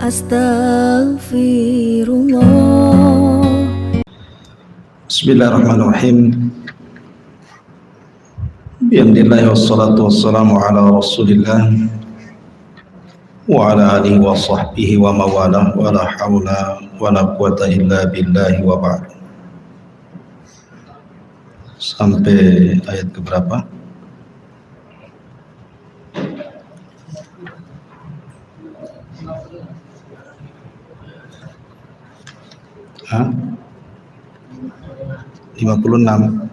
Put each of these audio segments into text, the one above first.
Astaghfirullah. Bismillahirrahmanirrahim. Bihamdillahi wassalatu wassalamu ala rasulillah wa ala alihi wa sahbihi wa mawalah wa la hawla wa la quwata illa billahi wa ba'd. Sampai ayat keberapa? Hah? 56.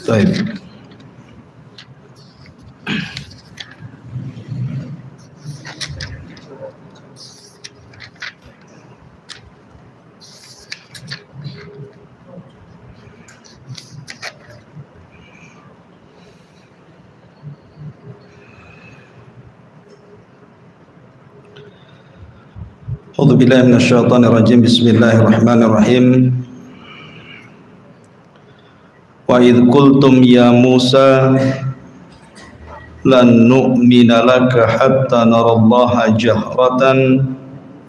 Baik. A'udzu billahi minasyaitonir rajim. Bismillahirrahmanirrahim. Wa idh qultum ya Musa lan nu'mina laka hatta narallaha jahratan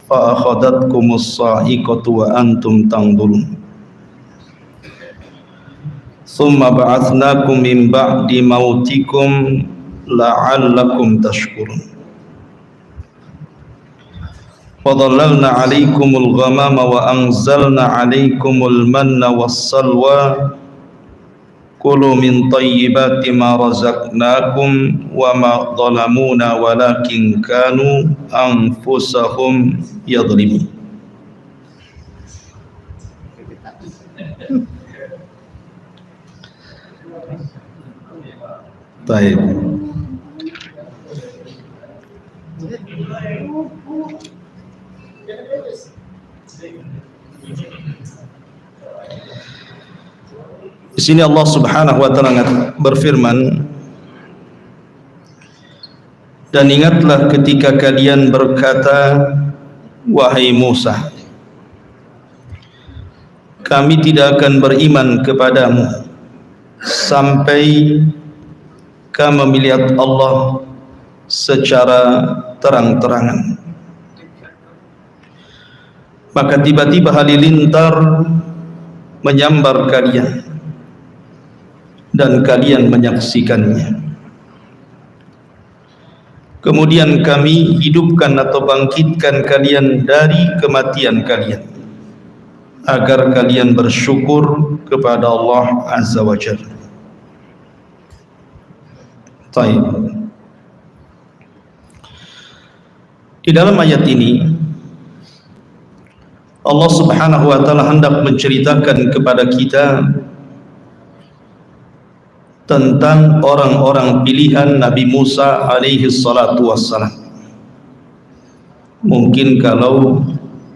fa akhadhatkumus sa'iqatu wa antum tanzurun. Tsumma ba'atsnakum min ba'di mautikum la'allakum tashkurun. وَظَلَّلْنَا عَلَيْكُمُ الْغَمَامَ وَأَنزَلْنَا عَلَيْكُمُ الْمَنَّ وَالسَّلْوَىٰ كُلُوا مِنْ طَيِّبَاتِ مَا رَزَقْنَاكُمْ وَمَا ظَلَمُونَا وَلَكِنْ كَانُوا أَنفُسَهُمْ يَظْلِمُونَ. Baik. Di sini Allah Subhanahu wa taala berfirman, dan ingatlah ketika kalian berkata, wahai Musa, kami tidak akan beriman kepadamu sampai kami melihat Allah secara terang-terangan. Maka tiba-tiba halilintar menyambar kalian dan kalian menyaksikannya. Kemudian kami hidupkan atau bangkitkan kalian dari kematian kalian agar kalian bersyukur kepada Allah Azza wa Jalla. Baik. Di dalam ayat ini Allah Subhanahu wa taala hendak menceritakan kepada kita tentang orang-orang pilihan Nabi Musa alaihi salatu wassalam. Mungkin kalau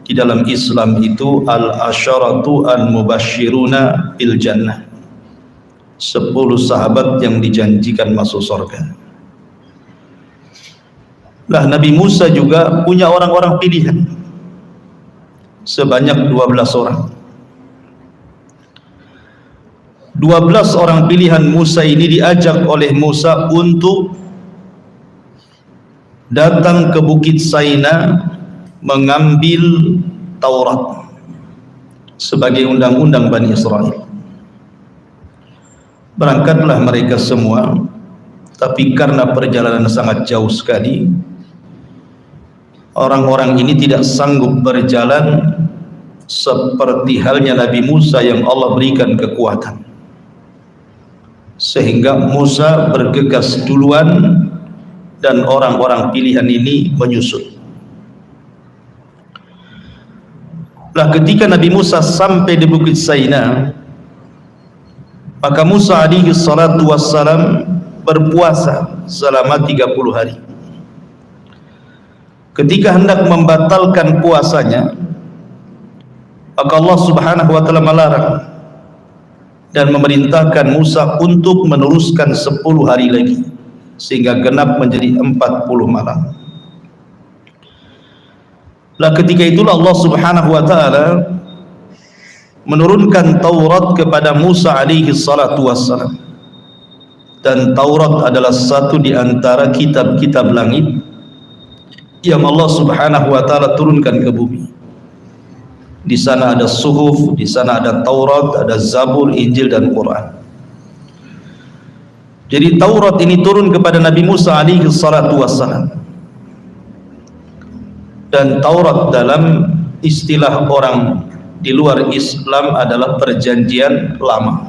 di dalam Islam itu al-asyaratu al-mubasyiruna bil jannah, 10 sahabat yang dijanjikan masuk surga. Lah Nabi Musa juga punya orang-orang pilihan sebanyak 12 orang. 12 orang pilihan Musa ini diajak oleh Musa untuk datang ke Bukit Saina mengambil Taurat sebagai undang-undang Bani Israel. Berangkatlah mereka semua, tapi karena perjalanan sangat jauh sekali, orang-orang ini tidak sanggup berjalan seperti halnya Nabi Musa yang Allah berikan kekuatan. Sehingga Musa bergegas duluan dan orang-orang pilihan ini menyusul. Lah ketika Nabi Musa sampai di Bukit Saina, maka Musa alaihi salatu wassalam berpuasa selama 30 hari. Ketika hendak membatalkan puasanya, maka Allah Subhanahu wa taala melarang dan memerintahkan Musa untuk meneruskan 10 hari lagi sehingga genap menjadi 40 malam. Lah ketika itulah Allah Subhanahu wa taala menurunkan Taurat kepada Musa alaihi salatu wassalam. Dan Taurat adalah satu di antara kitab-kitab langit yang Allah Subhanahu wa taala turunkan ke bumi. Di sana ada suhuf, di sana ada Taurat, ada Zabur, Injil dan Quran. Jadi Taurat ini turun kepada Nabi Musa alaihi salatu wassalam. Dan Taurat dalam istilah orang di luar Islam adalah perjanjian lama.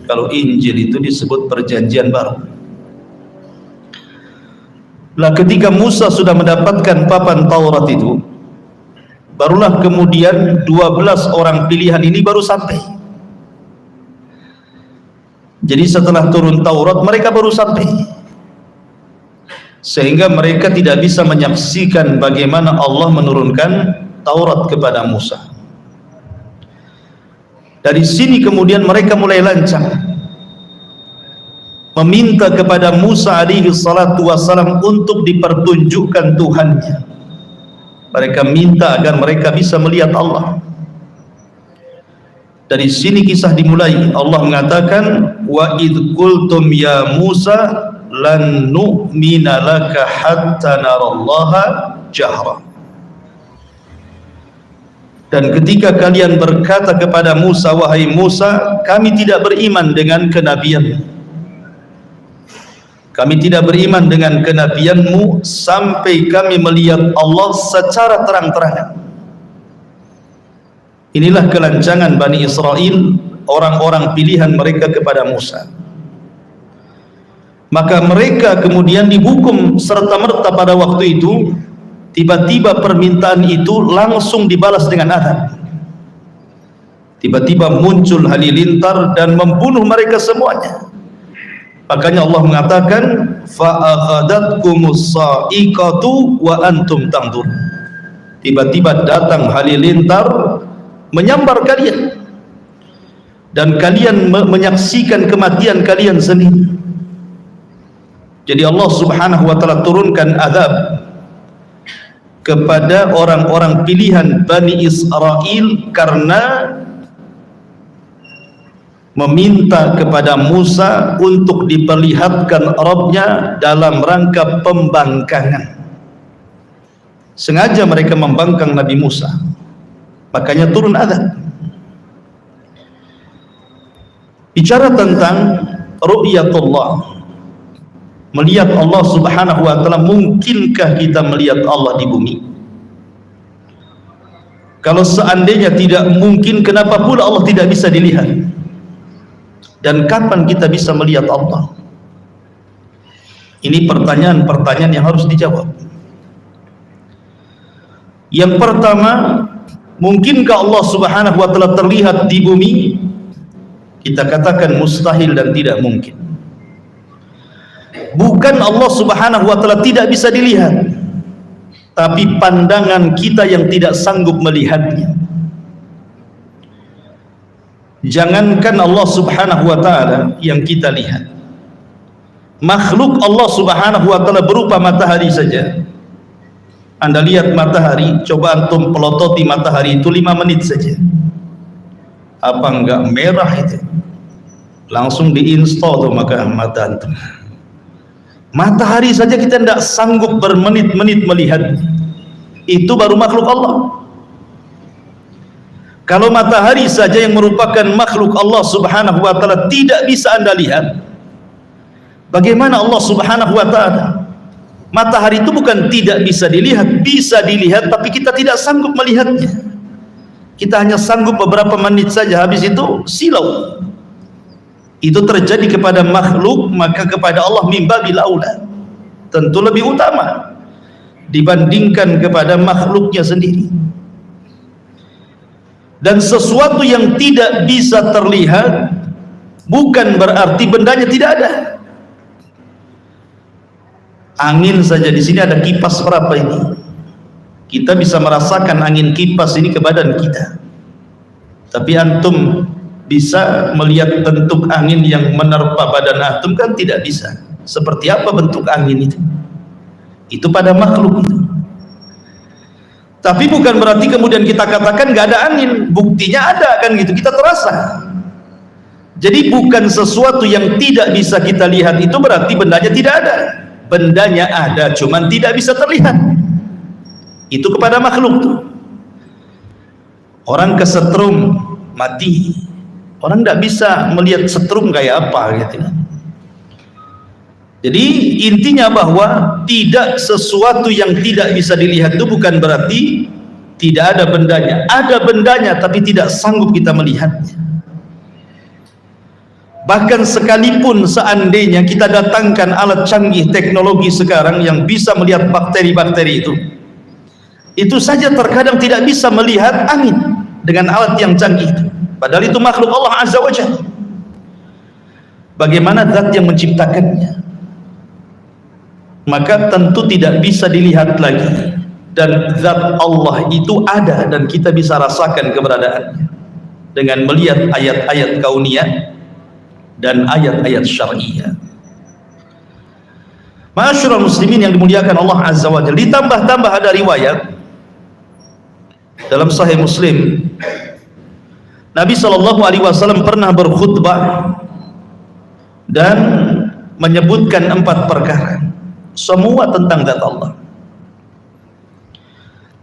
Kalau Injil itu disebut perjanjian baru. Lah ketika Musa sudah mendapatkan papan Taurat itu, barulah kemudian 12 orang pilihan ini baru sampai. Jadi setelah turun Taurat mereka baru sampai, sehingga mereka tidak bisa menyaksikan bagaimana Allah menurunkan Taurat kepada Musa. Dari sini kemudian mereka mulai lancang meminta kepada Musa alaihi salatu wassalam untuk dipertunjukkan Tuhannya. Mereka minta agar mereka bisa melihat Allah. Dari sini kisah dimulai. Allah mengatakan, wa idh qultum ya Musa lan nu'mina laka hatta narallaha jahra. Dan ketika kalian berkata kepada Musa, wahai Musa, kami tidak beriman dengan kenabianmu, kami tidak beriman dengan kenabianmu sampai kami melihat Allah secara terang-terangan. Inilah kelancangan Bani Israel, orang-orang pilihan mereka kepada Musa. Maka mereka kemudian dihukum serta-merta pada waktu itu. Tiba-tiba permintaan itu langsung dibalas dengan adab. Tiba-tiba muncul halilintar dan membunuh mereka semuanya. Makanya Allah mengatakan, fa'akhadatkumus sa'iqatu wa antum tanzur. Tiba-tiba datang halilintar menyambar kalian dan kalian menyaksikan kematian kalian sendiri. Jadi Allah Subhanahu wa taala turunkan azab kepada orang-orang pilihan Bani Israel karena meminta kepada Musa untuk diperlihatkan Rabbnya dalam rangka pembangkangan. Sengaja mereka membangkang Nabi Musa, makanya turun azab. Bicara tentang ru'yatullah, melihat Allah Subhanahu wa taala, mungkinkah kita melihat Allah di bumi? Kalau seandainya tidak mungkin, kenapa pula Allah tidak bisa dilihat? Dan kapan kita bisa melihat Allah? Ini pertanyaan-pertanyaan yang harus dijawab. Yang pertama, mungkinkah Allah Subhanahu wa taala terlihat di bumi? Kita katakan mustahil dan tidak mungkin. Bukan Allah Subhanahu wa taala tidak bisa dilihat, tapi pandangan kita yang tidak sanggup melihatnya. Jangankan Allah Subhanahu wa taala yang kita lihat, makhluk Allah Subhanahu wa taala berupa matahari saja. Anda lihat matahari, coba antum pelototi matahari itu 5 menit saja. Apa enggak merah itu? Langsung diinstal tuh maka mata antum. Matahari saja kita tidak sanggup bermenit-menit melihat. Itu baru makhluk Allah. Kalau matahari saja yang merupakan makhluk Allah Subhanahu wa taala tidak bisa Anda lihat, bagaimana Allah Subhanahu wa taala? Matahari itu bukan tidak bisa dilihat, tapi kita tidak sanggup melihatnya. Kita hanya sanggup beberapa menit saja, habis itu silau. Itu terjadi kepada makhluk, maka kepada Allah mimba bil aula, tentu lebih utama dibandingkan kepada makhluknya sendiri. Dan sesuatu yang tidak bisa terlihat bukan berarti bendanya tidak ada. Angin saja, di sini ada kipas berapa ini? Kita bisa merasakan angin kipas ini ke badan kita. Tapi antum bisa melihat bentuk angin yang menerpa badan antum? Kan tidak bisa. Seperti apa bentuk angin itu? Itu pada makhluk itu. Tapi bukan berarti kemudian kita katakan gak ada angin. Buktinya ada, kan gitu, kita terasa. Jadi bukan sesuatu yang tidak bisa kita lihat itu berarti bendanya tidak ada. Bendanya ada, cuman tidak bisa terlihat. Itu kepada makhluk tuh. Orang kesetrum mati, orang tidak bisa melihat setrum kayak apa gitu. Jadi intinya bahwa tidak sesuatu yang tidak bisa dilihat itu bukan berarti tidak ada bendanya. Ada bendanya tapi tidak sanggup kita melihatnya. Bahkan sekalipun seandainya kita datangkan alat canggih teknologi sekarang yang bisa melihat bakteri-bakteri itu saja terkadang tidak bisa melihat angin dengan alat yang canggih itu. Padahal itu makhluk Allah Azza wa Jalla. Bagaimana zat yang menciptakannya? Maka tentu tidak bisa dilihat lagi. Dan zat Allah itu ada dan kita bisa rasakan keberadaannya dengan melihat ayat-ayat kauniyah dan ayat-ayat syar'iyah. Ma'asyiral muslimin yang dimuliakan Allah Azza wa Jalla, ditambah-tambah ada riwayat dalam Sahih Muslim, Nabi SAW pernah berkhutbah dan menyebutkan 4 perkara, semua tentang zat Allah.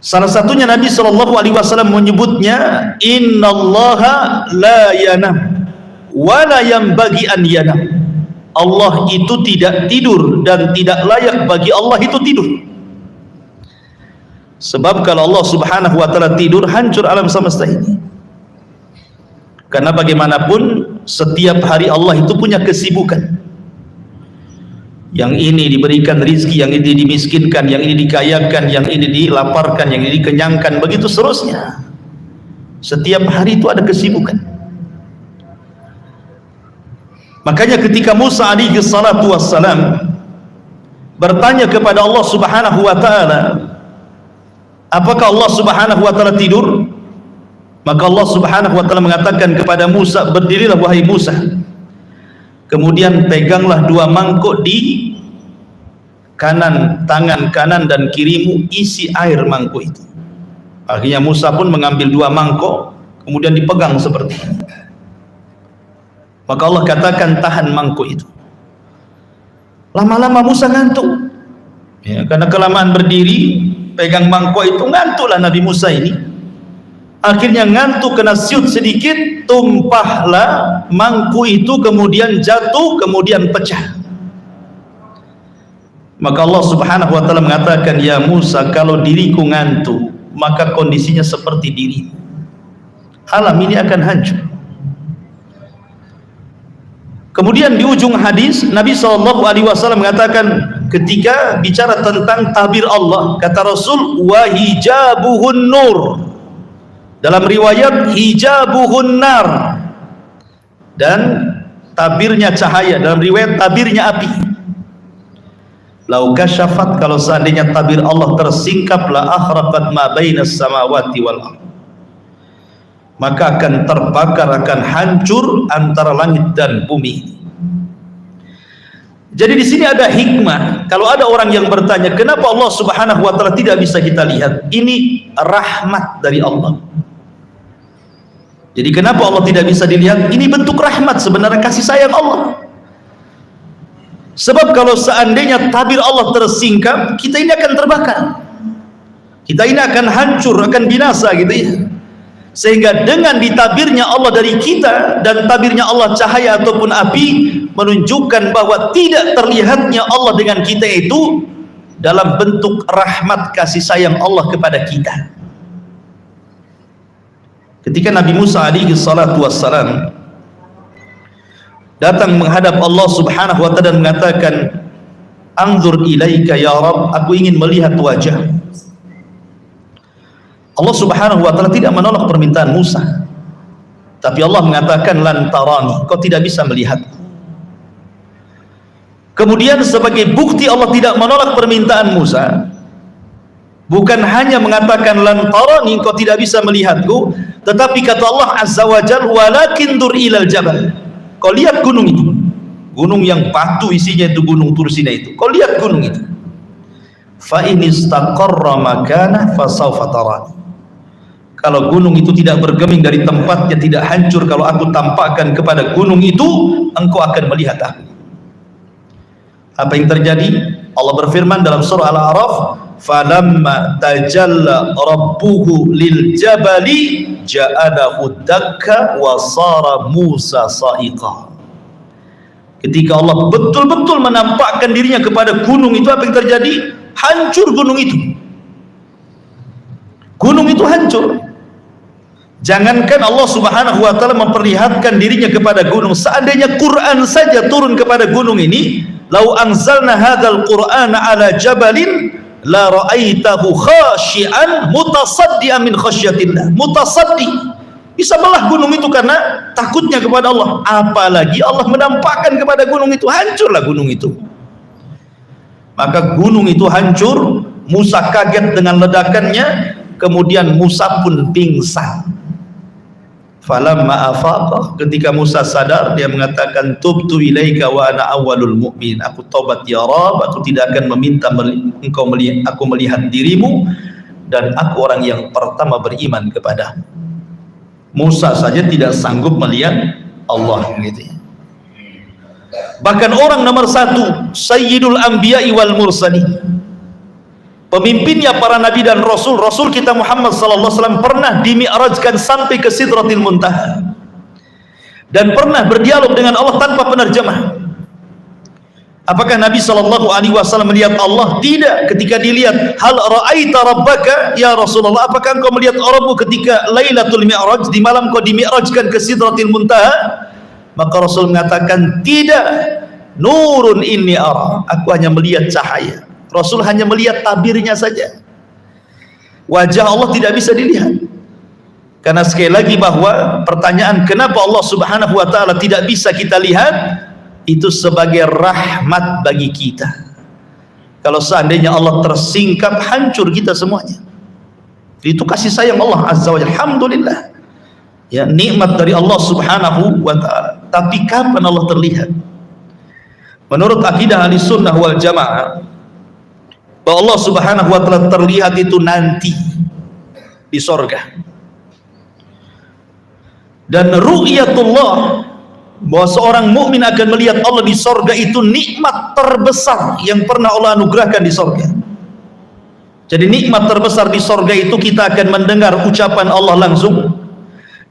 Salah satunya Nabi SAW menyebutnya, innallaha la yanam wa la yanbaghi an yanam. Allah itu tidak tidur dan tidak layak bagi Allah itu tidur. Sebab kalau Allah Subhanahu wa taala tidur, hancur alam semesta ini. Karena bagaimanapun setiap hari Allah itu punya kesibukan. Yang ini diberikan rizki, yang ini dimiskinkan, yang ini dikayakan, yang ini dilaparkan, yang ini dikenyangkan, begitu seterusnya. Setiap hari itu ada kesibukan. Makanya ketika Musa alaihi salatu wassalam bertanya kepada Allah Subhanahu wa taala, apakah Allah Subhanahu wa taala tidur? Maka Allah Subhanahu wa taala mengatakan kepada Musa, berdirilah wahai Musa. Kemudian peganglah 2 mangkuk di kanan, tangan kanan dan kirimu, isi air mangkuk itu. Akhirnya Musa pun mengambil 2 mangkuk, kemudian dipegang seperti ini. Maka Allah katakan, tahan mangkuk itu. Lama-lama Musa ngantuk. Ya, karena kelamaan berdiri, pegang mangkuk itu, ngantuklah Nabi Musa ini. Akhirnya ngantuk, kena siut sedikit, tumpahlah mangkuk itu, kemudian jatuh, kemudian pecah. Maka Allah Subhanahu wa taala mengatakan, ya Musa, kalau diriku ngantuk, maka kondisinya seperti dirimu. Alam ini akan hancur. Kemudian di ujung hadis Nabi SAW mengatakan, ketika bicara tentang tabir Allah, kata Rasul, wa hijabuhun nur. Dalam riwayat hijabuhun nar, dan tabirnya cahaya. Dalam riwayat tabirnya api. Lau kasyafat, kalau seandainya tabir Allah tersingkap, la akhraqat ma bainas samawati wal ardh, maka akan terbakar, akan hancur antara langit dan bumi. Jadi di sini ada hikmah. Kalau ada orang yang bertanya, kenapa Allah Subhanahu wa taala tidak bisa kita lihat? Ini rahmat dari Allah. Jadi kenapa Allah tidak bisa dilihat? Ini bentuk rahmat, sebenarnya kasih sayang Allah. Sebab kalau seandainya tabir Allah tersingkap, kita ini akan terbakar, kita ini akan hancur, akan binasa gitu ya. Sehingga dengan ditabirnya Allah dari kita, dan tabirnya Allah cahaya ataupun api, menunjukkan bahwa tidak terlihatnya Allah dengan kita itu dalam bentuk rahmat kasih sayang Allah kepada kita. Ketika Nabi Musa alaihi salatu wassalam datang menghadap Allah Subhanahu wa taala dan mengatakan, anzur ilaika ya Rabb, aku ingin melihat wajah. Allah Subhanahu wa taala tidak menolak permintaan Musa, tapi Allah mengatakan, lan tarani, kau tidak bisa melihat. Kemudian sebagai bukti Allah tidak menolak permintaan Musa, bukan hanya mengatakan lan tarani, kau tidak bisa melihatku, Tetapi kata Allah Azza wa Jalla, walakin dur ilal jabal. Kau lihat gunung itu, gunung yang batu isinya itu gunung Tursina itu. Kau lihat gunung itu. Fa in istaqarra makana fa sawfa tarani. Kalau gunung itu tidak bergeming dari tempatnya, tidak hancur, kalau aku tampakkan kepada gunung itu, engkau akan melihat aku. Apa yang terjadi? Allah berfirman dalam surah Al-A'raf, falamma tajalla rabbuhu lil jabali ja'alahu dakka wa sara Musa sa'iqa. Ketika Allah betul-betul menampakkan dirinya kepada gunung itu, apa yang terjadi? Hancur gunung itu. Gunung itu hancur. Jangankan Allah Subhanahu wa taala memperlihatkan dirinya kepada gunung, seandainya Quran saja turun kepada gunung ini, lau anzalna hadzal qur'ana ala jabalin la ra'aitahu khashi'an mutasaddian min khasyatillah. Mutasaddi, bisa belah gunung itu karena takutnya kepada Allah. Apalagi Allah menampakkan kepada gunung itu, hancurlah gunung itu. Maka gunung itu hancur, Musa kaget dengan ledakannya, kemudian Musa pun pingsan. Falamma afaqa, ketika Musa sadar, dia mengatakan tubtu ilaika wa ana awwalul mu'min. Aku taubat ya Rabb, aku tidak akan meminta engkau melihat, aku melihat dirimu, dan aku orang yang pertama beriman kepadamu. Musa saja tidak sanggup melihat Allah gitu. Bahkan orang nomor satu, Sayyidul Anbiya'i wal Mursalin, pemimpinnya para nabi dan rasul, Rasul kita Muhammad sallallahu alaihi wasallam pernah dimi'rajkan sampai ke Sidratil Muntaha dan pernah berdialog dengan Allah tanpa penerjemah. Apakah Nabi sallallahu alaihi wasallam melihat Allah? Tidak. Ketika dilihat, hal ra'aita rabbaka ya Rasulullah, apakah engkau melihat Rabbmu ketika Lailatul Mi'raj, di malam kau dimi'rajkan ke Sidratil Muntaha? Maka Rasul mengatakan, tidak. Nurun inni ara, aku hanya melihat cahaya. Rasul hanya melihat tabirnya saja. Wajah Allah tidak bisa dilihat. Karena sekali lagi bahwa pertanyaan kenapa Allah Subhanahu wa taala tidak bisa kita lihat, itu sebagai rahmat bagi kita. Kalau seandainya Allah tersingkap, hancur kita semuanya. Itu kasih sayang Allah Azza wa Jalla. Alhamdulillah. Ya, nikmat dari Allah Subhanahu wa taala. Tapi kapan Allah terlihat? Menurut akidah Ahlussunnah wal Jamaah, bahwa Allah Subhanahu wa taala terlihat itu nanti di sorga. Dan ru'yatullah, bahwa seorang mukmin akan melihat Allah di sorga, itu nikmat terbesar yang pernah Allah anugerahkan di sorga. Jadi nikmat terbesar di sorga itu, kita akan mendengar ucapan Allah langsung,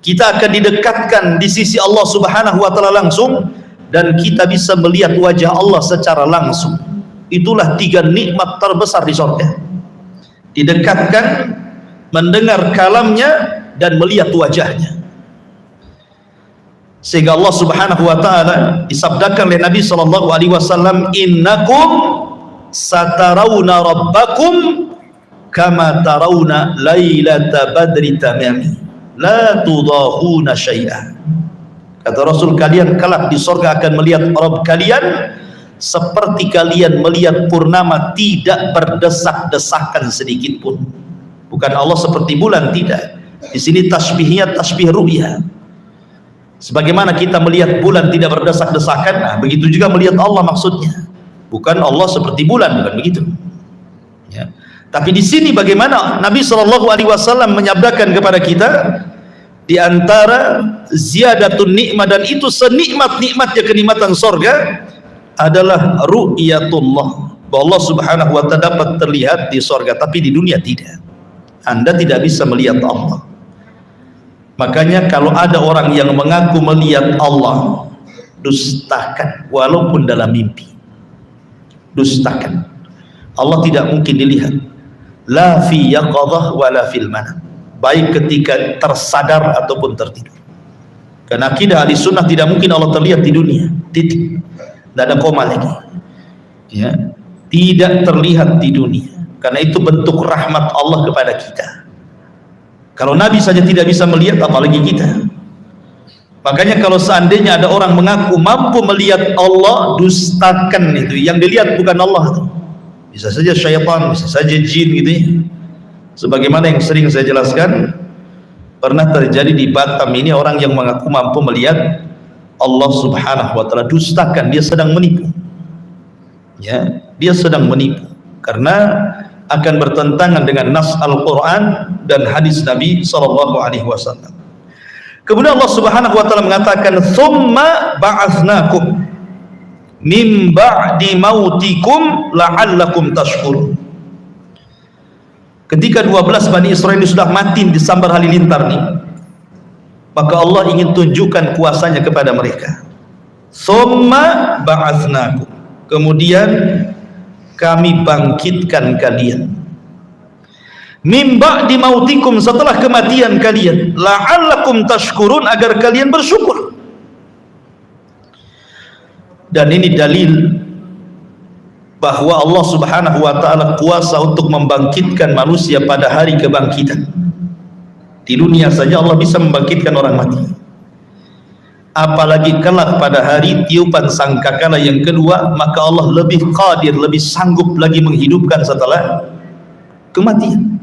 kita akan didekatkan di sisi Allah Subhanahu wa taala langsung, dan kita bisa melihat wajah Allah secara langsung. Itulah tiga nikmat terbesar di surga. Didekatkan, mendengar kalamnya, dan melihat wajahnya. Sehingga Allah Subhanahu wa taala disabdakan oleh Nabi sallallahu alaihi wasallam, innakum satarawna rabbakum kama tarawna lailata badri tamami la tudahuna syai'an. Kata Rasul, kalian kelak di surga akan melihat Rabb kalian seperti kalian melihat purnama, tidak berdesak-desakan sedikit pun. Bukan Allah seperti bulan, tidak. Di sini tasbihnya tasbih ru'ya. Sebagaimana kita melihat bulan tidak berdesak-desakan, nah, begitu juga melihat Allah maksudnya. Bukan Allah seperti bulan, bukan begitu. Ya. Tapi di sini bagaimana Nabi Shallallahu Alaihi Wasallam menyabdakan kepada kita, di antara ziyadatun nikmat, dan itu senikmat-nikmatnya kenikmatan sorga adalah ru'yatullah, bahwa Allah Subhanahu wa ta'ala dapat terlihat di sorga, tapi di dunia tidak. Anda tidak bisa melihat Allah. Makanya kalau ada orang yang mengaku melihat Allah, dustakan walaupun dalam mimpi. Dustakan. Allah tidak mungkin dilihat. La fi yaqadhah wa la fil manam. Baik ketika tersadar ataupun tertidur. Karena akidah Ahlussunnah tidak mungkin Allah terlihat di dunia. Titik. Tidak ada koma lagi. Ya, tidak terlihat di dunia. Karena itu bentuk rahmat Allah kepada kita. Kalau Nabi saja tidak bisa melihat, apalagi kita. Makanya kalau seandainya ada orang mengaku mampu melihat Allah, dustakan itu. Yang dilihat bukan Allah. Bisa saja syaitan, bisa saja jin gitu ya. Sebagaimana yang sering saya jelaskan, Pernah terjadi di Batam ini orang yang mengaku mampu melihat Allah Subhanahu wa taala, dustakan, dia sedang menipu. Ya, dia sedang menipu karena akan bertentangan dengan nas Al-Qur'an dan hadis Nabi sallallahu alaihi wasallam. Kemudian Allah Subhanahu wa taala mengatakan, "Tsumma ba'atsnakum min ba'di mautikum la'allakum tashkurun." Ketika 12 Bani Israel ini sudah mati di sambar halilintar nih, maka Allah ingin tunjukkan kuasanya kepada mereka. Tsumma ba'atsnakum, kemudian kami bangkitkan kalian. Min ba'di mautikum, setelah kematian kalian, la'allakum tashkurun, agar kalian bersyukur. Dan ini dalil bahwa Allah Subhanahu wa taala kuasa untuk membangkitkan manusia pada hari kebangkitan. Di dunia saja Allah bisa membangkitkan orang mati, apalagi kelak pada hari tiupan sangkakala yang kedua, maka Allah lebih qadir, lebih sanggup lagi menghidupkan setelah kematian.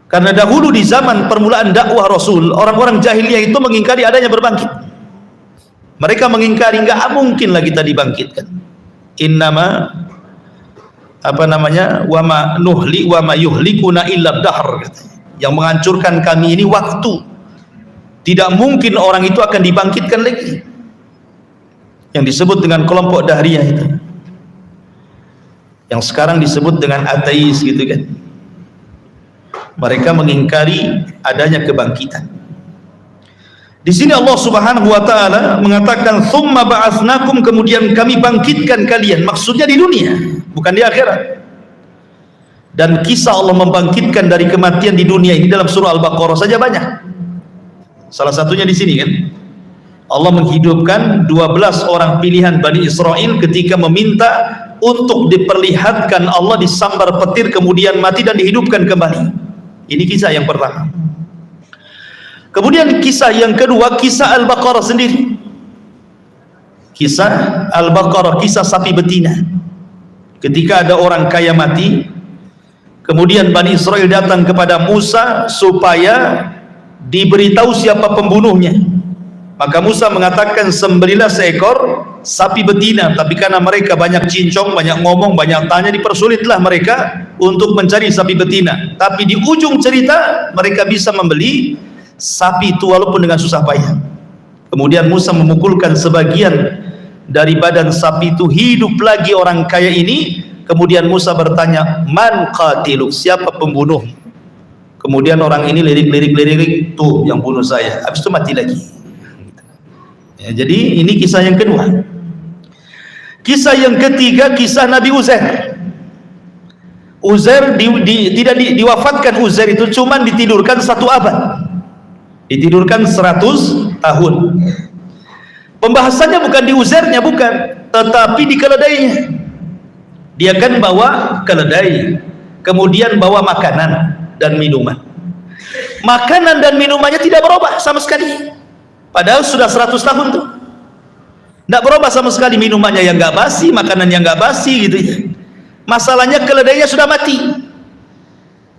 Karena dahulu di zaman permulaan dakwah Rasul, orang-orang jahiliyah itu mengingkari adanya berbangkit. Mereka mengingkari, enggak mungkin lagi kita dibangkitkan. Innama wa ma yuhlikuna illa dahr, yang menghancurkan kami ini waktu. Tidak mungkin orang itu akan dibangkitkan lagi. Yang disebut dengan kelompok Dahriyah itu, yang sekarang disebut dengan ateis gitu kan. Mereka mengingkari adanya kebangkitan. Di sini Allah Subhanahu wa taala mengatakan tsumma ba'atsnakum, kemudian kami bangkitkan kalian, maksudnya di dunia, bukan di akhirat. Dan kisah Allah membangkitkan dari kematian di dunia ini dalam surah Al-Baqarah saja banyak. Salah satunya di sini kan, Allah menghidupkan 12 orang pilihan Bani Israel ketika meminta untuk diperlihatkan Allah disambar petir kemudian mati dan dihidupkan kembali. Ini kisah yang pertama. Kemudian kisah yang kedua, kisah Al-Baqarah sendiri. Kisah Al-Baqarah, kisah sapi betina. Ketika ada orang kaya mati, kemudian Bani Israel datang kepada Musa supaya diberitahu siapa pembunuhnya. Maka Musa mengatakan, sembelilah seekor sapi betina. Tapi karena mereka banyak cincong, banyak ngomong, banyak tanya, dipersulitlah mereka untuk mencari sapi betina. Tapi di ujung cerita mereka bisa membeli sapi itu walaupun dengan susah payah. Kemudian Musa memukulkan sebagian dari badan sapi itu, hidup lagi orang kaya ini. Kemudian Musa bertanya, man qatiluk, siapa pembunuh? Kemudian orang ini lirik, tuh yang bunuh saya. Habis itu mati lagi. Ya, jadi ini kisah yang kedua. Kisah yang ketiga, kisah Nabi Uzair. Uzair tidak diwafatkan. Uzair itu cuma ditidurkan 1 abad. Ditidurkan 100 tahun. Pembahasannya bukan di Uzairnya, bukan, tetapi di keledainya. Dia kan bawa keledai, kemudian bawa makanan dan minuman. Makanan dan minumannya tidak berubah sama sekali, padahal sudah 100 tahun tuh. Tidak berubah sama sekali, minumannya yang nggak basi, makanan yang nggak basi gitu ya. Masalahnya keledainya sudah mati.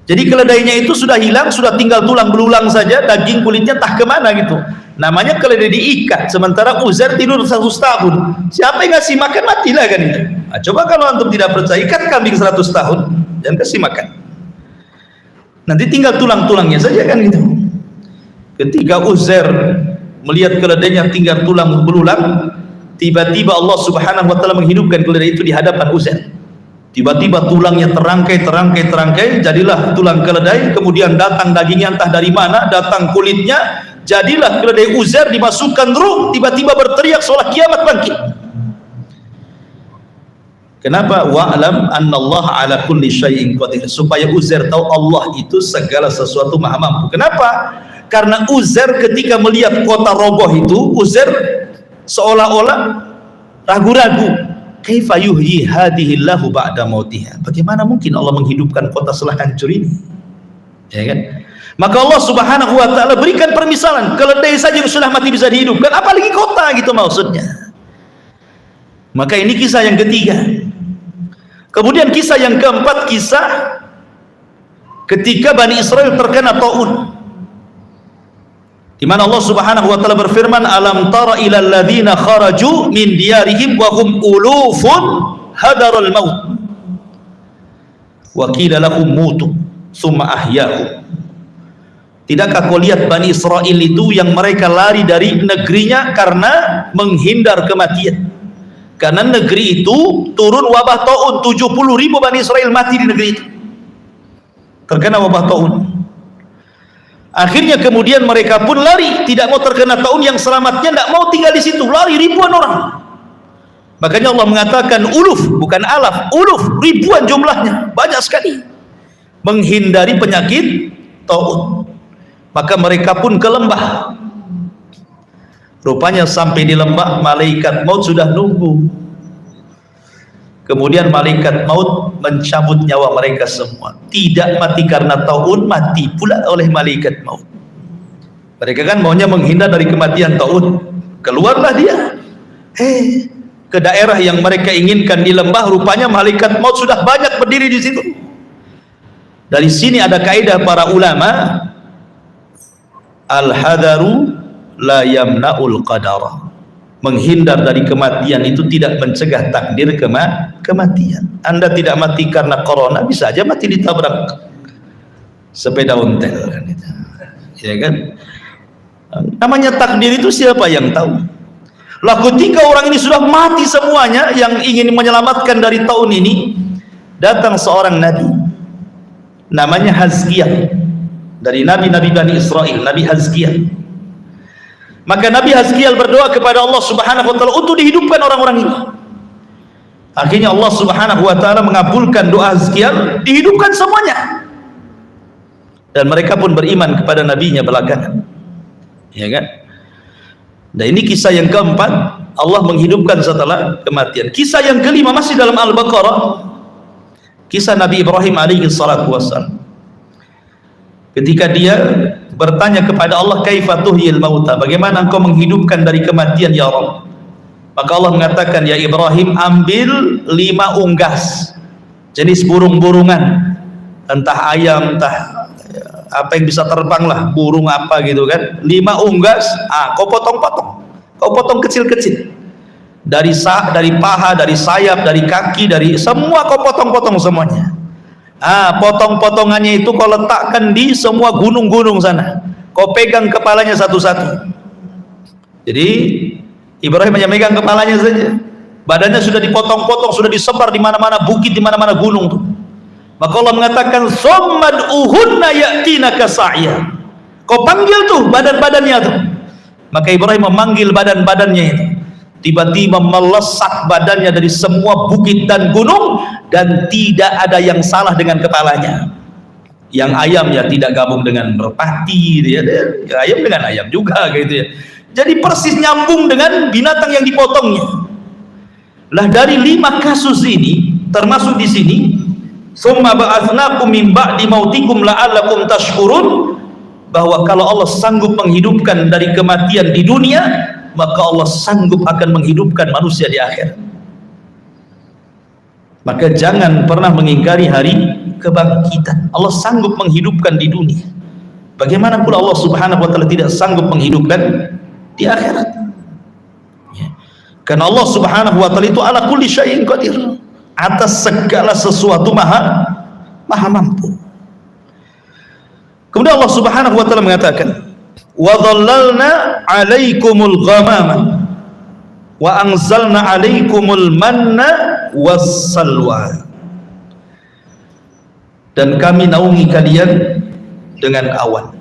Jadi keledainya itu sudah hilang, sudah tinggal tulang belulang saja, daging kulitnya entah kemana gitu. Namanya keledai diikat, sementara Uzair tidur 100 tahun. Siapa yang ngasih makan, matilah kan itu. Nah, coba kalau antum tidak percaya, ikat kambing 100 tahun, jangan kasih makan. Nanti tinggal tulang-tulangnya saja kan gitu. Ketika Uzair melihat keledainya tinggal tulang belulang, tiba-tiba Allah Subhanahu wa taala menghidupkan keledai itu di hadapan Uzair. Tiba-tiba tulangnya terangkai, jadilah tulang keledai. Kemudian datang dagingnya entah dari mana, datang kulitnya, jadilah keledai Uzair, dimasukkan ruh, tiba-tiba berteriak seolah kiamat bangkit. Kenapa? Wa'lam annallaha ala kulli syai'in qadir, supaya Uzair tahu Allah itu segala sesuatu maha mampu. Kenapa? Karena Uzair ketika melihat kota roboh itu, Uzair seolah-olah ragu-ragu. Kaifa yuhyi hadhillahu ba'da mautiha, bagaimana mungkin Allah menghidupkan kota setelah hancur ini, ya kan? Maka Allah Subhanahu wa taala berikan permisalan, keledai saja sudah mati bisa dihidupkan, apalagi kota gitu maksudnya. Maka ini kisah yang ketiga. Kemudian kisah yang keempat, kisah ketika Bani Israel terkena taun. di mana Allah Subhanahu wa taala berfirman, alam tara ilal ladzina kharaju min diyarihim wa hum ulufun hadarul maut wa qila lahum mutu tsumma ahyahum. Tidakkah kau lihat Bani Israel itu yang mereka lari dari negerinya karena menghindar kematian? Karena negeri itu turun wabah taun, 70.000 Bani Israel mati di negeri itu terkena wabah taun. Akhirnya kemudian mereka pun lari, tidak mau terkena taun, yang selamatnya tidak mau tinggal di situ, lari ribuan orang. Makanya Allah mengatakan uluf, bukan alaf, uluf, ribuan jumlahnya, banyak sekali menghindari penyakit taun. Maka mereka pun ke lembah. Rupanya sampai di lembah, malaikat maut sudah nunggu. Kemudian malaikat maut mencabut nyawa mereka semua. Tidak mati karena taun, mati pula oleh malaikat maut. Mereka kan maunya menghindar dari kematian taun. Keluarlah dia ke daerah yang mereka inginkan di lembah. Rupanya malaikat maut sudah banyak berdiri di situ. Dari sini ada kaidah para ulama, al-hadaru la yamna'ul qadara. Menghindar dari kematian itu tidak mencegah takdir kematian. Anda tidak mati karena corona, bisa aja mati ditabrak sepeda ontel kan itu. Ya kan? Namanya takdir itu siapa yang tahu? Lah ketika orang ini sudah mati semuanya, yang ingin menyelamatkan dari tahun ini, datang seorang nabi namanya Hazkiyah, dari nabi-nabi Bani Israel, Nabi Hazkiyah. Maka Nabi Hazkiyah berdoa kepada Allah Subhanahu wa taala untuk dihidupkan orang-orang ini. Akhirnya Allah Subhanahu wa taala mengabulkan doa Hazkiyah, dihidupkan semuanya. Dan mereka pun beriman kepada nabinya belakangan. Ya kan? Nah, ini kisah yang keempat, Allah menghidupkan setelah kematian. Kisah yang kelima masih dalam Al-Baqarah, kisah Nabi Ibrahim alaihi salatu wassalam. Ketika dia bertanya kepada Allah, kaifa tuhyil mauta, bagaimana engkau menghidupkan dari kematian ya Rabb? Maka Allah mengatakan, ya Ibrahim, ambil 5 unggas jenis burung-burungan, entah ayam, entah apa yang bisa terbang lah, burung apa gitu kan, 5 unggas, kau potong-potong, kau potong kecil-kecil, dari paha, dari sayap, dari kaki, dari semua kau potong-potong semuanya. Potong-potongannya itu kau letakkan di semua gunung-gunung sana, kau pegang kepalanya satu-satu. Jadi Ibrahim hanya megang kepalanya saja, badannya sudah dipotong-potong, sudah disebar di mana-mana bukit, di mana-mana gunung tuh. Maka Allah mengatakan, "Tsummad uhunna ya'tinaka sa'ya." Kau panggil tuh badan-badannya tuh. Maka Ibrahim memanggil badan-badannya itu. Tiba-tiba melesak badannya dari semua bukit dan gunung, dan tidak ada yang salah dengan kepalanya. Yang ayam ya tidak gabung dengan merpati, ya ayam dengan ayam juga gitu ya. Jadi persis nyambung dengan binatang yang dipotongnya. Lah dari 5 kasus ini, termasuk di sini, summa ba'atsnakum min ba'di mautikum la'allakum tashkurun, bahwa kalau Allah sanggup menghidupkan dari kematian di dunia, maka Allah sanggup akan menghidupkan manusia di akhirat. Maka jangan pernah mengingkari hari kebangkitan. Allah sanggup menghidupkan di dunia, bagaimana pula Allah Subhanahu wa taala tidak sanggup menghidupkan di akhirat ya. Karena Allah Subhanahu wa taala itu ala kulli syai'in qadir, atas segala sesuatu maha mampu. Kemudian Allah Subhanahu wa taala mengatakan, wa dhallalna 'alaikumul ghamama wa anzalna 'alaikumul manna wassalwa, dan kami naungi kalian dengan awan,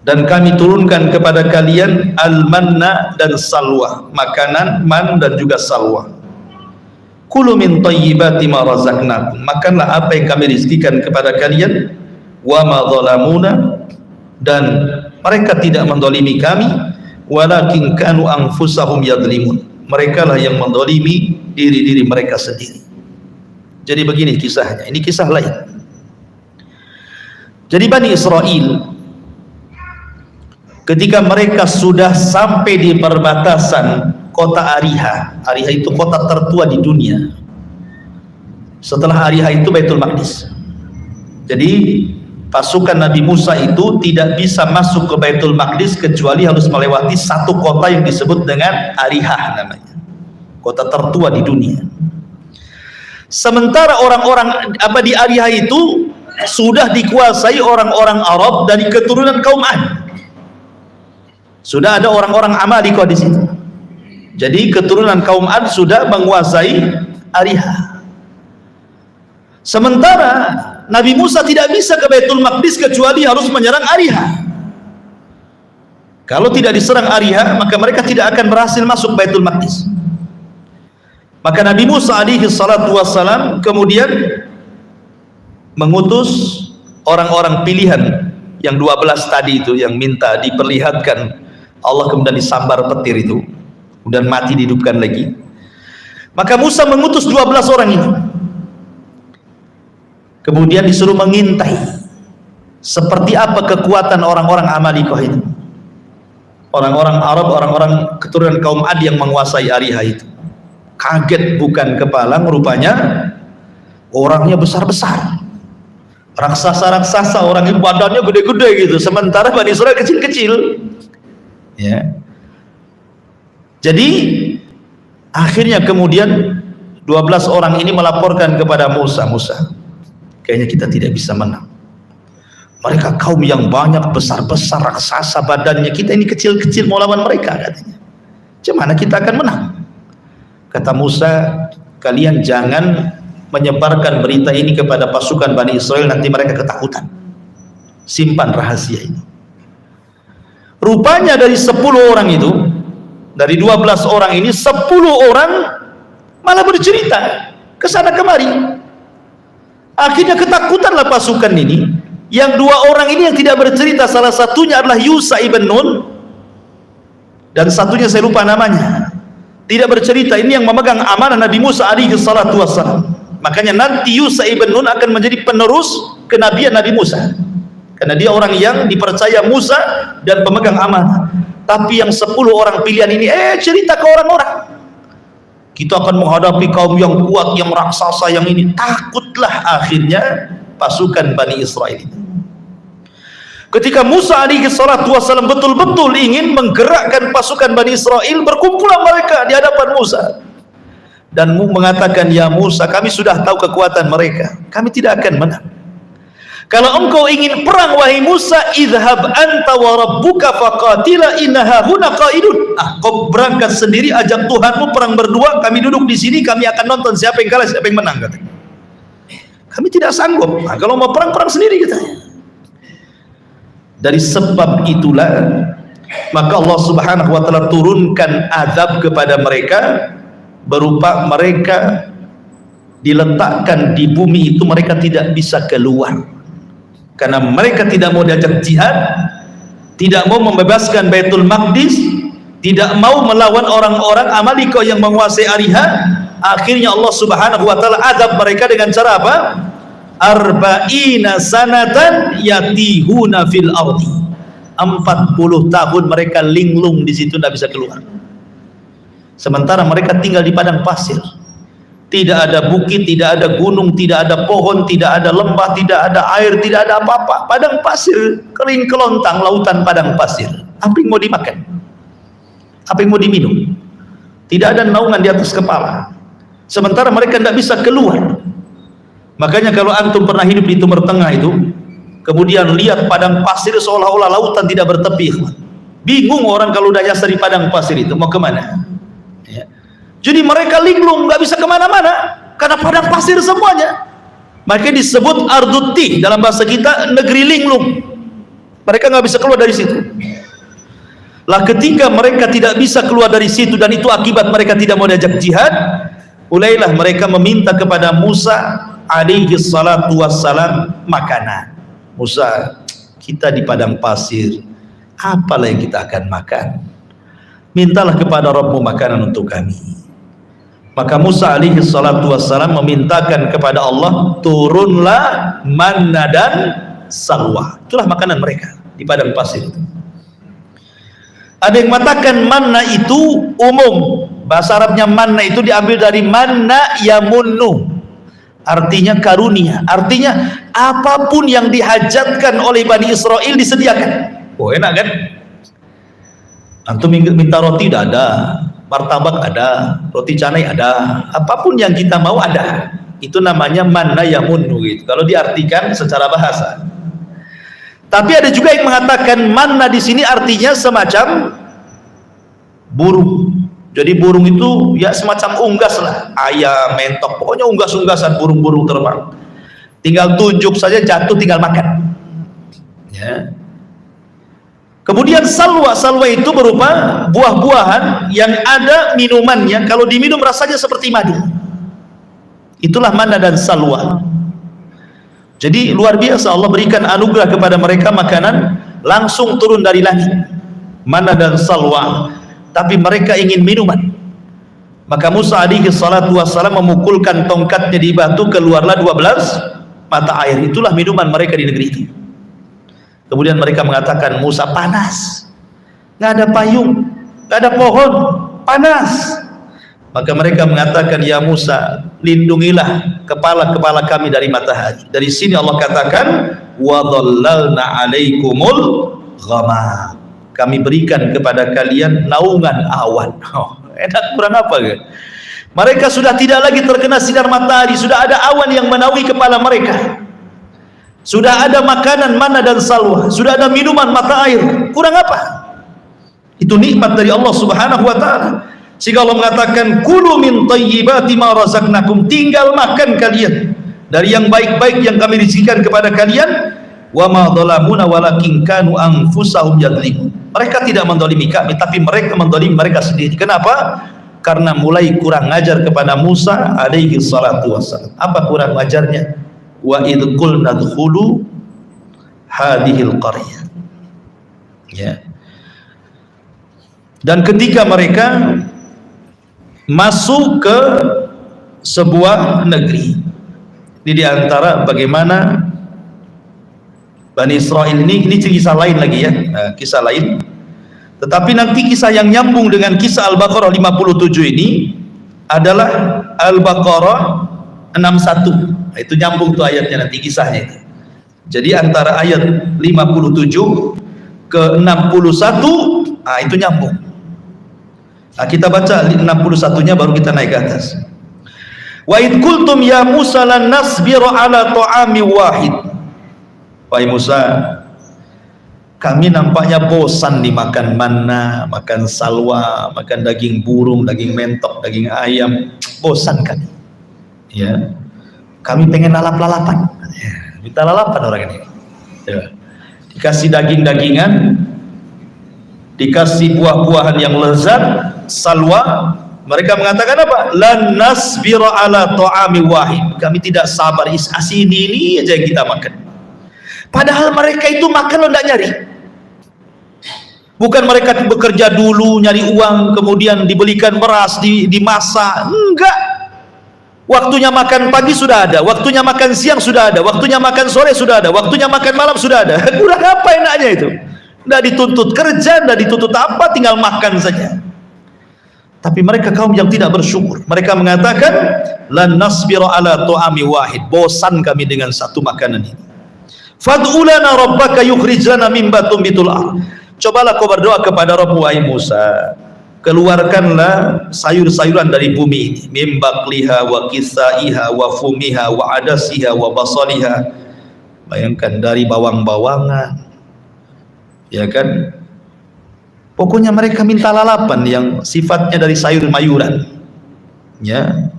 dan kami turunkan kepada kalian al-manna dan salwa, makanan man dan juga salwa. Kulu min thayyibati ma razaqnakum, makanlah apa yang kami rizkikan kepada kalian. Wa ma zalamuna, dan mereka tidak mendolimi kami, walakin kanu anfusahum yadlimun, mereka lah yang mendolimi diri-diri mereka sendiri. Jadi begini kisahnya, ini kisah lain. Jadi Bani Israel ketika mereka sudah sampai di perbatasan kota Ariha, Ariha itu kota tertua di dunia. Setelah Ariha itu Baitul Maqdis. Jadi pasukan Nabi Musa itu tidak bisa masuk ke Baitul Maqdis kecuali harus melewati satu kota yang disebut dengan Arihah namanya, kota tertua di dunia. Sementara orang-orang di Arihah itu sudah dikuasai orang-orang Arab dari keturunan kaum Ad. Sudah ada orang-orang Amalikoh di situ. Jadi keturunan kaum Ad sudah menguasai Arihah. Sementara Nabi Musa tidak bisa ke Baitul Maqdis kecuali harus menyerang Arihah. Kalau tidak diserang Arihah, maka mereka tidak akan berhasil masuk Baitul Maqdis. Maka Nabi Musa alaihi salatu wassalam kemudian mengutus orang-orang pilihan yang 12 tadi itu, yang minta diperlihatkan Allah, kemudian disambar petir itu, kemudian mati dihidupkan lagi. Maka Musa mengutus 12 orang ini, kemudian disuruh mengintai seperti apa kekuatan orang-orang Amalikoh itu, orang-orang Arab, orang-orang keturunan kaum Ad yang menguasai Arihah itu. Kaget bukan kepalang, rupanya orangnya besar-besar, raksasa-raksasa, orang yang badannya gede-gede gitu, sementara Bani Israel kecil-kecil ya. Jadi akhirnya kemudian 12 orang ini melaporkan kepada Musa, kayaknya kita tidak bisa menang. Mereka kaum yang banyak, besar-besar, raksasa badannya, kita ini kecil-kecil mau lawan mereka katanya. Gimana kita akan menang? Kata Musa, kalian jangan menyebarkan berita ini kepada pasukan Bani Israel, nanti mereka ketakutan. Simpan rahasia ini. Rupanya dari 10 orang itu, dari 12 orang ini, 10 orang malah bercerita ke sana kemari. Akhirnya ketakutanlah pasukan ini. Yang 2 orang ini yang tidak bercerita, salah satunya adalah Yusha ibn Nun, dan satunya saya lupa namanya, tidak bercerita. Ini yang memegang amanah Nabi Musa alaihi salatu wassalam. Makanya nanti Yusha ibn Nun akan menjadi penerus kenabian Nabi Musa, karena dia orang yang dipercaya Musa dan pemegang amanah. Tapi yang 10 orang pilihan ini cerita ke orang-orang, kita akan menghadapi kaum yang kuat, yang raksasa, yang ini. Takutlah akhirnya pasukan Bani Israel ini. Ketika Musa alaihi salatu wassalam betul-betul ingin menggerakkan pasukan Bani Israel, berkumpulan mereka di hadapan Musa dan mengatakan, ya Musa, kami sudah tahu kekuatan mereka, kami tidak akan menang. Kalau engkau ingin perang wahai Musa, idhhab anta wa rabbuka faqatila innaha huna qaidun. Kau berangkat sendiri, ajak Tuhanmu perang berdua, kami duduk di sini, kami akan nonton siapa yang kalah, siapa yang menang katanya. Kami tidak sanggup. Kalau mau perang sendiri katanya. Dari sebab itulah maka Allah Subhanahu wa taala turunkan azab kepada mereka, berupa mereka diletakkan di bumi itu, mereka tidak bisa keluar karena mereka tidak mau diajak jihad, tidak mau membebaskan Baitul Maqdis, tidak mau melawan orang-orang Amalikoh yang menguasai Arihah. Akhirnya Allah Subhanahu wa taala azab mereka dengan cara apa? Arba'ina sanatan yatihuna fil ardi. 40 tahun mereka linglung di situ, tidak bisa keluar. Sementara mereka tinggal di padang pasir. Tidak ada bukit, tidak ada gunung, tidak ada pohon, tidak ada lembah, tidak ada air, tidak ada apa-apa. Padang pasir, kering kelontang, lautan padang pasir. Apa yang mau dimakan? Apa yang mau diminum? Tidak ada naungan di atas kepala. Sementara mereka tidak bisa keluar. Makanya kalau antum pernah hidup di Timur Tengah itu, kemudian lihat padang pasir seolah-olah lautan tidak bertepi, bingung orang kalau udah nyasar di padang pasir itu mau kemana ya. Jadi mereka linglung, nggak bisa kemana-mana karena padang pasir semuanya. Makanya disebut arduti dalam bahasa kita, negeri linglung. Mereka nggak bisa keluar dari situ. Lah ketika mereka tidak bisa keluar dari situ, dan itu akibat mereka tidak mau diajak jihad, mulailah mereka meminta kepada Musa alaihi salatu wassalam makanan. Musa, kita di padang pasir, apalah yang kita akan makan? Mintalah kepada Rabbmu makanan untuk kami. Maka Musa alaihi salatu wassalam memintakan kepada Allah, turunlah manna dan salwa. Itulah makanan mereka di padang pasir itu. Ada yang mengatakan manna itu umum, bahasa Arabnya manna itu diambil dari manna yamunnu, artinya karunia. Artinya apapun yang dihajatkan oleh Bani Israel disediakan. Oh, enak kan? Antum minta roti udah ada, martabak ada, roti canai ada, apapun yang kita mau ada. Itu namanya manna yamunnu gitu, kalau diartikan secara bahasa. Tapi ada juga yang mengatakan manna di sini artinya semacam burung. Jadi burung itu ya semacam unggas lah, ayam, mentok, pokoknya unggas-unggasan, burung-burung terbang. Tinggal tunjuk saja, jatuh tinggal makan. Ya. Kemudian salwa itu berupa buah-buahan yang ada minumannya, kalau diminum rasanya seperti madu. Itulah manna dan salwa. Jadi luar biasa, Allah berikan anugerah kepada mereka makanan langsung turun dari langit, manna dan salwa. Tapi mereka ingin minuman. Maka Musa alaihi salatu wassalam memukulkan tongkatnya di batu, keluarlah 12 mata air. Itulah minuman mereka di negeri itu. Kemudian mereka mengatakan, Musa, panas, nggak ada payung, nggak ada pohon, panas. Maka mereka mengatakan, ya Musa, lindungilah kepala-kepala kami dari matahari. Dari sini Allah katakan, wa dhallalna alaikumul ghamam. Kami berikan kepada kalian naungan awan. Oh, enak kurang apa kan? Mereka sudah tidak lagi terkena sinar matahari, sudah ada awan yang menaungi kepala mereka. Sudah ada makanan manna dan salwa, sudah ada minuman mata air. Kurang apa? Itu nikmat dari Allah Subhanahu wa taala. Sehingga Allah mengatakan, kulu min thayyibati ma razaqnakum, tinggal makan kalian dari yang baik-baik yang kami rizkikan kepada kalian. Wa ma dhalamuna walakin kanu anfusahum yadhlimun. Mereka tidak mendolimi kami, tapi mereka mendolimi mereka sendiri. Kenapa? Karena mulai kurang ajar kepada Musa alaihi salatu wassalam. Apa kurang ajarnya? Wa idh qulna dkhulu hadhil qaryah. Ya. Dan ketika mereka masuk ke sebuah negeri, ini diantara bagaimana Bani Israel ini kisah lain lagi ya, kisah lain. Tetapi nanti kisah yang nyambung dengan kisah Al-Baqarah 57 ini adalah Al-Baqarah 61. Itu nyambung tuh ayatnya nanti, kisahnya itu. Jadi antara ayat 57 ke 61, itu nyambung. Nah, kita baca 61-nya baru kita naik ke atas. Wa id qultum ya Musa lan nasbiru ala ta'ami wahid. Wahai Musa, kami nampaknya bosan dimakan manna, makan salwa, makan daging burung, daging mentok, daging ayam. Bosan kami. Ya. Kami pengen lalap-lalapan. Ya, minta lalapan orang ini. Ya. Dikasih daging-dagingan, dikasih buah-buahan yang lezat, salwa. Mereka mengatakan apa? Lan nasbiru ala ta'ami wahid. Kami tidak sabar, ini aja yang kita makan. Padahal mereka itu makan lo tidak nyari. Bukan mereka bekerja dulu nyari uang, kemudian dibelikan beras, dimasak. Enggak. Waktunya makan pagi sudah ada, waktunya makan siang sudah ada, waktunya makan sore sudah ada, waktunya makan malam sudah ada. Kurang apa enaknya itu? Tidak dituntut kerja, tidak dituntut apa, tinggal makan saja. Tapi mereka kaum yang tidak bersyukur. Mereka mengatakan, lan nasbiru ala ta'ami wahid. Bosan kami dengan satu makanan ini. Fad'u lana rabbaka yukhrij lana mimma tumbitul ardh. Cobalah kau berdoa kepada Rabb, wahai Musa, keluarkanlah sayur-sayuran dari bumi ini, mim baqliha wa kisaiha wa fumiha wa adasiha wa basaliha. Bayangkan, dari bawang-bawangan, ya kan? Pokoknya mereka minta lalapan yang sifatnya dari sayur-mayuran, ya.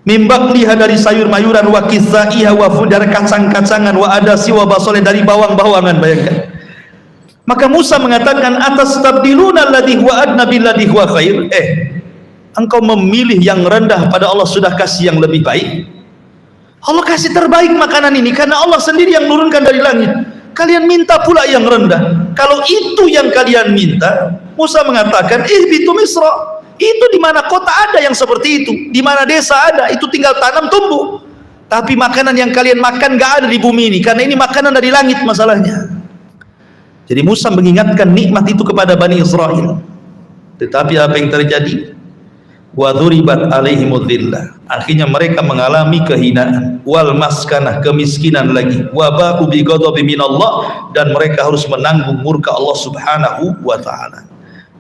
Mimbakliha dari sayur-mayuran, wa kisaiha wa dari kacang-kacangan, wa adasi wa basole dari bawang-bawangan. Bayangkan. Maka Musa mengatakan, atastabdiluna alladhi huwa adna billadhi huwa khair. Engkau memilih yang rendah pada Allah sudah kasih yang lebih baik. Allah kasih terbaik makanan ini karena Allah sendiri yang menurunkan dari langit. Kalian minta pula yang rendah. Kalau itu yang kalian minta, Musa mengatakan, ihbitu Misra. Itu di mana kota ada yang seperti itu, di mana desa ada, itu tinggal tanam tumbuh. Tapi makanan yang kalian makan gak ada di bumi ini, karena ini makanan dari langit masalahnya. Jadi Musa mengingatkan nikmat itu kepada Bani Israel. Tetapi apa yang terjadi? wa dhuribat alaihimudz dhillah, akhirnya mereka mengalami kehinaan, wal maskanah, kemiskinan lagi, wa ba'u bi ghadabin minallah, dan mereka harus menanggung murka Allah Subhanahu wa taala.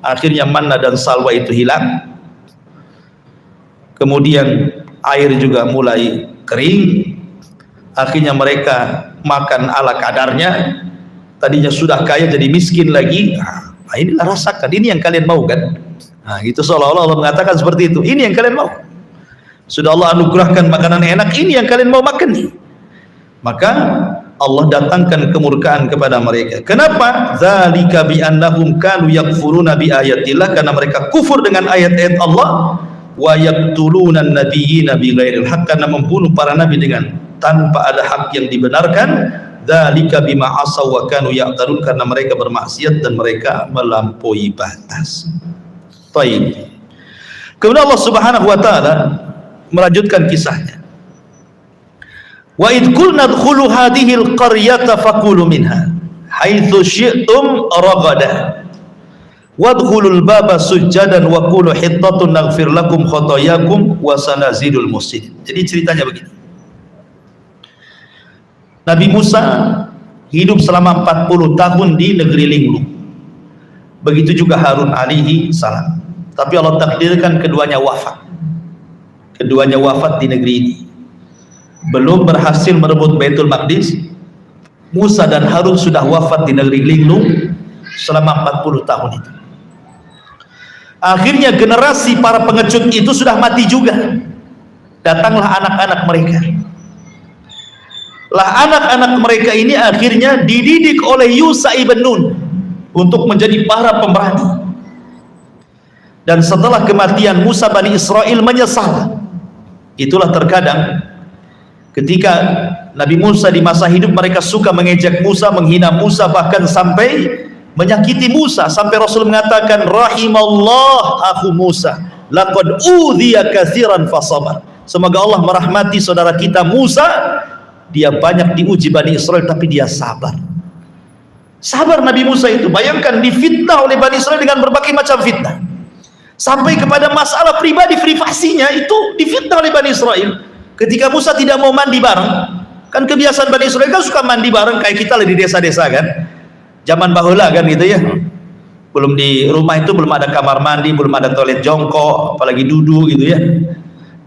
Akhirnya manna dan salwa itu hilang, kemudian air juga mulai kering, akhirnya mereka makan ala kadarnya, tadinya sudah kaya jadi miskin lagi. Nah, inilah rasakan, ini yang kalian mau kan? Nah, itu seolah-olah Allah mengatakan seperti itu, ini yang kalian mau. Sudah Allah anugerahkan makanan enak, ini yang kalian mau makan nih. Maka Allah datangkan kemurkaan kepada mereka. Kenapa? Dzalika bi annahum kanu yakfuruna bi ayatillah, karena mereka kufur dengan ayat-ayat Allah, wa yaqtuluna an-nabiyyina bighairil haqq, karena membunuh para nabi dengan tanpa ada hak yang dibenarkan. Dzalika bima asaw wa kanu ya'tadun, karena mereka bermaksiat dan mereka melampaui batas. Baik. Kemudian Allah Subhanahu wa taala melanjutkan kisahnya. Wa id qulna dkhulu hadhihi al-qaryata faqulu minha haitsu syi'tum ragada wadkhulul baba sujjadan wa qulu hittatun naghfir lakum khotoyakum wa sanazidul muhsinin. Jadi ceritanya begini. Nabi Musa hidup selama 40 tahun di negeri linglung. Begitu juga Harun alaihi salam. Tapi Allah takdirkan keduanya wafat. Keduanya wafat di negeri ini. Belum berhasil merebut Baitul Maqdis, Musa dan Harun sudah wafat di negeri linglung selama 40 tahun itu. Akhirnya generasi para pengecut itu sudah mati juga. Datanglah anak-anak mereka. Lah anak-anak mereka ini akhirnya dididik oleh Yusha ibn Nun untuk menjadi para pemberani. Dan setelah kematian Musa, Bani Israel menyesal. Itulah terkadang ketika Nabi Musa di masa hidup, mereka suka mengejek Musa, menghina Musa, bahkan sampai menyakiti Musa, sampai Rasul mengatakan rahimallah akhu Musa laqad udhiya katsiran fasabar. Semoga Allah merahmati saudara kita Musa, dia banyak diuji Bani Israel tapi dia sabar. Sabar Nabi Musa itu. Bayangkan difitnah oleh Bani Israel dengan berbagai macam fitnah, sampai kepada masalah pribadi privasinya itu difitnah oleh Bani Israel. Ketika Musa tidak mau mandi bareng, kan kebiasaan Bani Israel kan suka mandi bareng kayak kita di desa-desa kan, zaman bahula kan gitu ya. Belum di rumah itu belum ada kamar mandi, belum ada toilet jongkok, apalagi duduk gitu ya.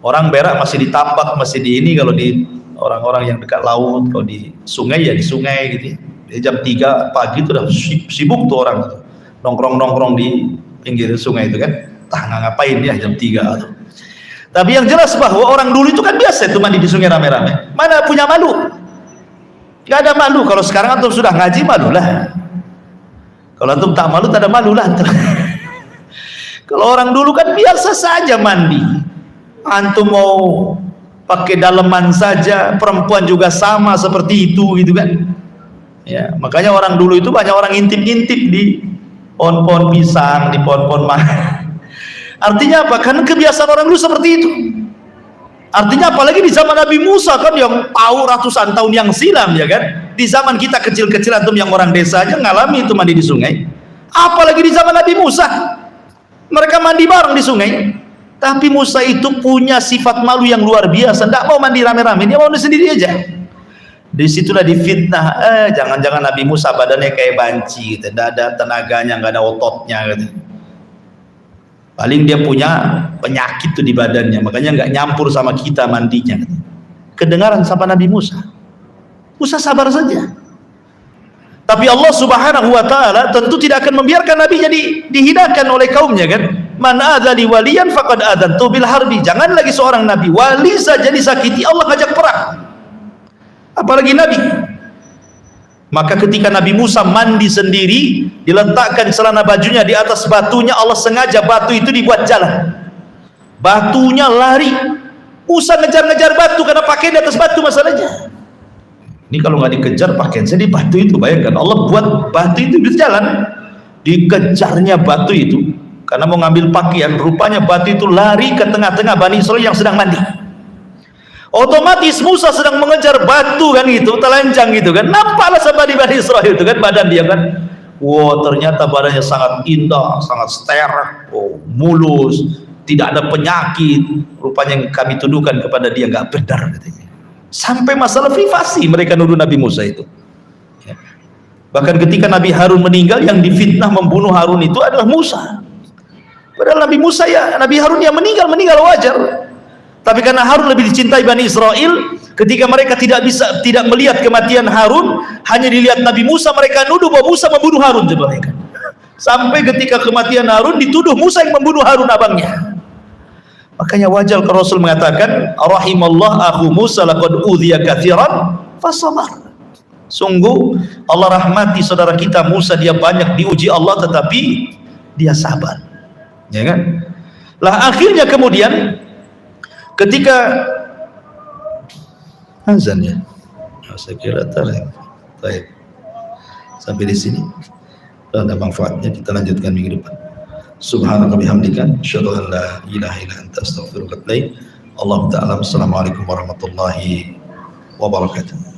Orang berak masih di tapak, masih di ini, kalau di orang-orang yang dekat laut, kalau di sungai ya di sungai gitu ya. Jam 3 pagi itu udah sibuk tuh orang tuh, nongkrong-nongkrong di pinggir sungai itu kan. Ngapain ya jam 3 tuh. Tapi yang jelas bahwa orang dulu itu kan biasa itu mandi di sungai rame-rame. Mana punya malu? Gak ada malu. Kalau sekarang antum sudah ngaji, malu lah. Kalau antum tak malu, tak ada malu lah. Kalau orang dulu kan biasa saja mandi. Antum mau pakai daleman saja, perempuan juga sama seperti itu gitu kan. Ya, makanya orang dulu itu banyak orang ngintip-ngintip di pohon-pohon pisang, di pohon-pohon Artinya apa? Karena kebiasaan orang dulu seperti itu. Artinya apalagi di zaman Nabi Musa kan, yang tahu ratusan tahun yang silam ya kan. Di zaman kita kecil-kecil antum yang orang desa aja ngalami itu mandi di sungai. Apalagi di zaman Nabi Musa, mereka mandi bareng di sungai. Tapi Musa itu punya sifat malu yang luar biasa. Tidak mau mandi rame-rame, dia mau mandi sendiri aja. Disitulah difitnah. Jangan-jangan Nabi Musa badannya kayak banci, gitu. Tidak ada tenaganya, nggak ada ototnya gitu. Paling dia punya penyakit tuh di badannya, makanya nggak nyampur sama kita mandinya. Kedengaran sama Nabi Musa. Musa sabar saja. Tapi Allah Subhanahu wa taala tentu tidak akan membiarkan Nabi jadi dihinakan oleh kaumnya kan. Man adzali waliyan faqad adzantu bil harbi. Jangan lagi seorang nabi wali saja disakiti, Allah ngajak perang. Apalagi nabi. Maka ketika Nabi Musa mandi sendiri, diletakkan celana bajunya di atas batunya, Allah sengaja batu itu dibuat jalan. Batunya lari. Musa ngejar-ngejar batu karena pakaian di atas batu masalahnya. Ini kalau nggak dikejar pakaian saya di batu itu, bayangkan Allah buat batu itu berjalan. Dikejarnya batu itu karena mau ngambil pakaian, rupanya batu itu lari ke tengah-tengah Bani Israil yang sedang mandi. Otomatis Musa sedang mengejar batu kan gitu, telanjang gitu kan. Nampaklah sama di Bani Israil itu kan badan dia kan. Wow, ternyata badannya sangat indah, sangat steril, mulus. tidak ada penyakit, rupanya yang kami tuduhkan kepada dia nggak benar katanya. Sampai masalah privasi mereka nuduh Nabi Musa itu. Ya. Bahkan ketika Nabi Harun meninggal, yang difitnah membunuh Harun itu adalah Musa. Padahal Nabi Musa Nabi Harun yang meninggal wajar. Tapi karena Harun lebih dicintai Bani Israel, ketika mereka tidak melihat kematian Harun, hanya dilihat Nabi Musa, mereka nuduh bahwa Musa membunuh Harun. Sampai ketika kematian Harun, dituduh Musa yang membunuh Harun abangnya. Makanya wajar kalau Rasul mengatakan, rahimallah akhu Musa laqad udhiya katsiran fasabar. Sungguh Allah rahmati saudara kita Musa, dia banyak diuji Allah tetapi dia sabar. Ya kan? Lah akhirnya kemudian ketika azan ya, saya kira baik sampai di sini ada manfaatnya, kita lanjutkan minggu depan. Subhanaka bihamdika asyhadu an la ilaha illa anta astaghfiruka wa atubu ilaik. Allahu ta'ala. Assalamualaikum warahmatullahi wabarakatuh.